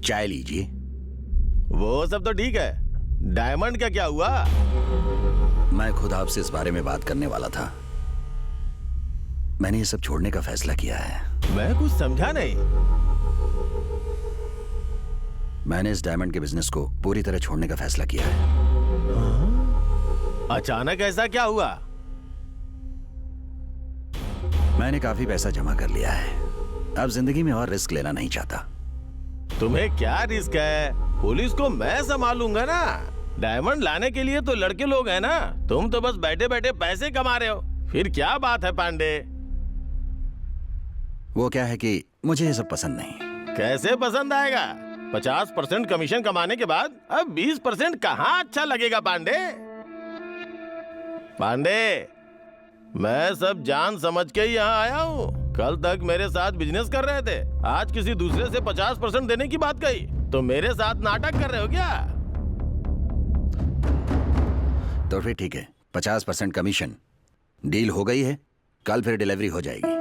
चाय लीजिए। वो सब तो ठीक है, डायमंड का क्या हुआ? मैं खुद आपसे इस बारे में बात करने वाला था। मैंने ये सब छोड़ने का फैसला किया है। मैं कुछ समझा नहीं। मैंने इस डायमंड के बिजनेस को पूरी तरह छोड़ने का फैसला किया है। अचानक ऐसा क्या हुआ? मैंने काफी पैसा जमा कर लिया है। अब जिंदगी में और रिस्क लेना नहीं चाहता। तुम्हें क्या रिस्क है? पुलिस को मैं संभालूंगा ना। डायमंड लाने के लिए तो लड़के लोग हैं ना। तुम तो बस बैठे बैठे पैसे कमा रहे हो। फिर क्या बात है पांडे? वो क्या है कि मुझे ये सब पसंद नहीं। कैसे पसंद आएगा? 50% कमीशन कमाने के बाद अब 20% कहाँ अच्छा लगेगा पांडे? पांडे, मैं सब जान समझ के ही यहाँ आया हूँ। कल तक मेरे साथ बिजनेस कर रहे थे, आज किसी दूसरे से 50% देने की बात कही। तो मेरे साथ नाटक कर रहे हो क्या? तो फिर ठीक है, 50% कमीशन डील हो गई है। कल फिर डिलीवरी हो जाएगी।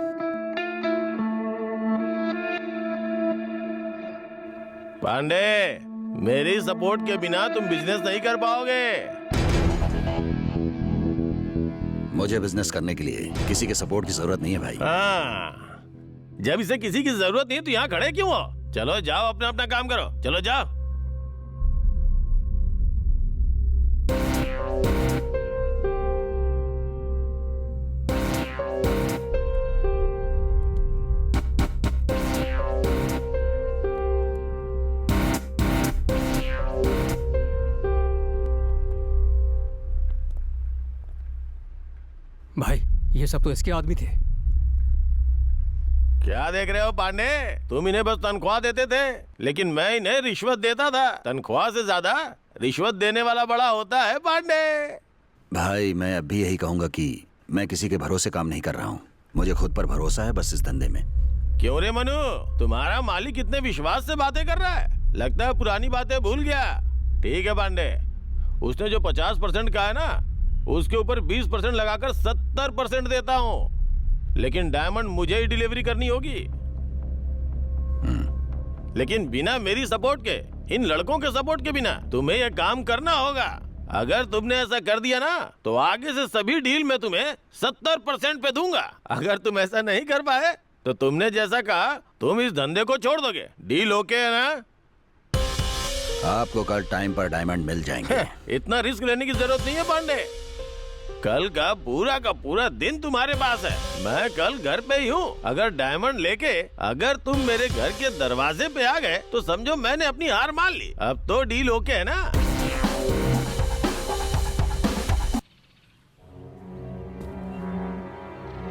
पांडे, मेरी सपोर्ट के बिना तुम बिजनेस नहीं कर पाओगे। मुझे बिजनेस करने के लिए किसी के सपोर्ट की जरूरत नहीं है भाई। हाँ, जब इसे किसी की जरूरत नहीं तो यहाँ खड़े क्यों हो? चलो जाओ, अपना अपना काम करो। चलो जाओ। भाई, ये सब तो इसके आदमी थे। क्या देख रहे हो पांडे? तुम इन्हें बस तनख्वाह देते थे, लेकिन मैं इन्हें रिश्वत देता था। तनख्वाह से ज्यादा रिश्वत देने वाला बड़ा होता है पांडे। भाई, मैं अब भी यही कहूंगा कि मैं किसी के भरोसे काम नहीं कर रहा हूँ। मुझे खुद पर भरोसा है बस इस धंधे में। क्यों रे मनु, तुम्हारा मालिक कितने विश्वास से बातें कर रहा है। लगता है पुरानी बातें भूल गया। ठीक है पांडे, उसने जो 50% कहा है ना, उसके ऊपर 20% लगाकर 70% देता हूँ। लेकिन डायमंड मुझे ही डिलीवरी करनी होगी। लेकिन बिना मेरी सपोर्ट के, इन लड़कों के सपोर्ट के बिना तुम्हें यह काम करना होगा। अगर तुमने ऐसा कर दिया ना, तो आगे से सभी डील में तुम्हें 70% पे दूंगा। अगर तुम ऐसा नहीं कर पाए तो तुमने जैसा कहा, तुम इस धंधे को छोड़ दोगे। डील ओके है ना? आपको कल टाइम पर डायमंड मिल जाएंगे। इतना रिस्क लेने की जरूरत नहीं है पांडे। कल का पूरा दिन तुम्हारे पास है। मैं कल घर पे ही हूँ। अगर डायमंड लेके अगर तुम मेरे घर के दरवाजे पे आ गए तो समझो मैंने अपनी हार मान ली। अब तो डील ओके है ना?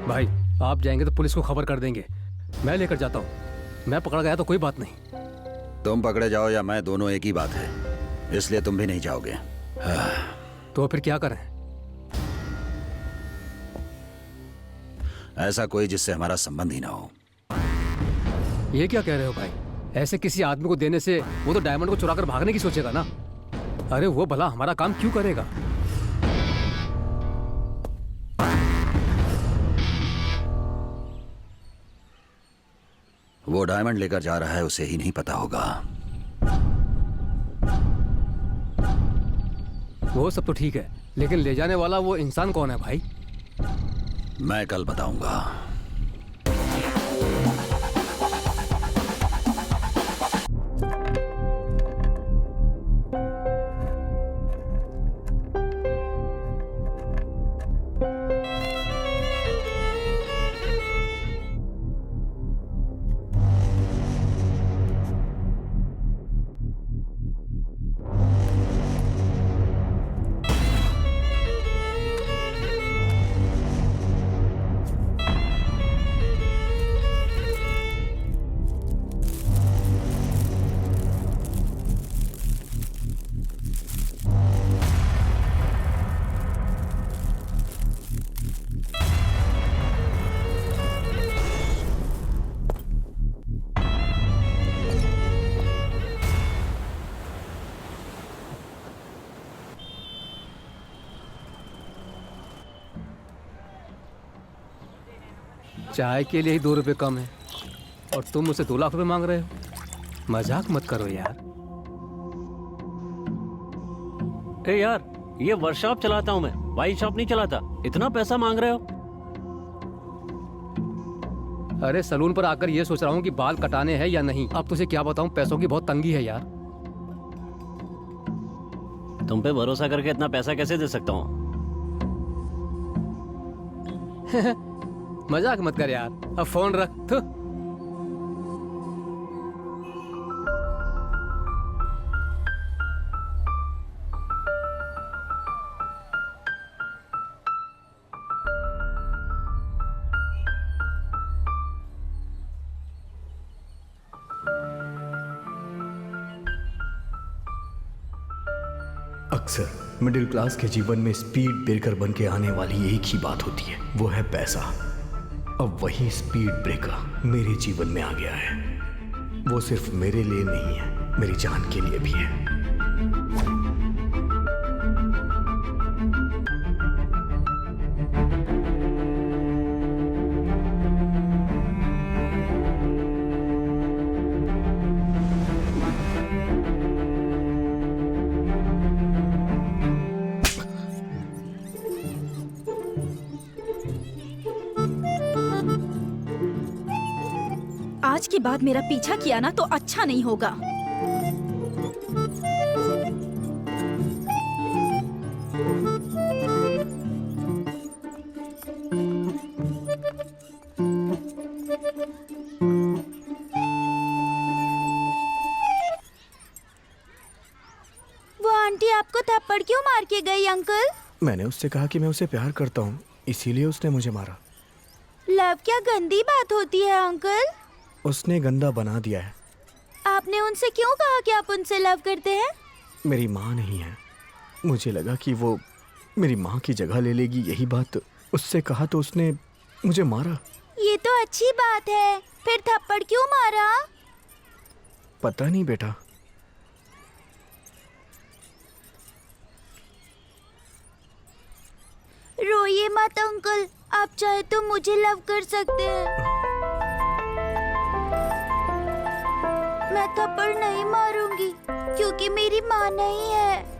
भाई, आप जाएंगे तो पुलिस को खबर कर देंगे। मैं लेकर जाता हूँ। मैं पकड़ा गया तो कोई बात नहीं। तुम पकड़े जाओ या मैं, दोनों एक ही बात है। इसलिए तुम भी नहीं जाओगे। तो फिर क्या करें? ऐसा कोई जिससे हमारा संबंध ही ना हो। ये क्या कह रहे हो भाई? ऐसे किसी आदमी को देने से वो तो डायमंड को चुराकर भागने की सोचेगा ना। अरे वो भला हमारा काम क्यों करेगा? वो डायमंड लेकर जा रहा है, उसे ही नहीं पता होगा। वो सब तो ठीक है, लेकिन ले जाने वाला वो इंसान कौन है भाई? मैं कल बताऊंगा। चाय के लिए ही 2 रुपए कम है और तुम मुझसे 2 लाख रुपए मांग रहे हो। मजाक मत करो यार। ए यार, ये वर्कशॉप चलाता हूँ मैं, वाइन शॉप नहीं चलाता। इतना पैसा मांग रहे हो? अरे सलून पर आकर ये सोच रहा हूँ कि बाल कटाने हैं या नहीं। अब तुझे क्या बताऊँ, पैसों की बहुत तंगी है यार। तुम पे भरोसा करके इतना पैसा कैसे दे सकता हूँ? मजाक मत कर यार, अब फोन रख। थू। अक्सर मिडिल क्लास के जीवन में स्पीड ब्रेकर बन के आने वाली एक ही बात होती है, वो है पैसा। अब वही स्पीड ब्रेकर मेरे जीवन में आ गया है। वो सिर्फ मेरे लिए नहीं है, मेरी जान के लिए भी है। आज के बाद मेरा पीछा किया ना तो अच्छा नहीं होगा। वो आंटी आपको थप्पड़ क्यों मार के गई अंकल? मैंने उससे कहा कि मैं उसे प्यार करता हूँ, इसीलिए उसने मुझे मारा। लव क्या गंदी बात होती है अंकल? उसने गंदा बना दिया है। आपने उनसे क्यों कहा कि आप उनसे लव करते हैं? मेरी माँ नहीं है, मुझे लगा कि वो मेरी माँ की जगह ले लेगी। यही बात उससे कहा तो उसने मुझे मारा। ये तो अच्छी बात है, फिर थप्पड़ क्यों मारा? पता नहीं बेटा। रोइए मत अंकल, आप चाहे तो मुझे लव कर सकते हैं। मैं थप्पड़ नहीं मारूंगी क्योंकि मेरी माँ नहीं है।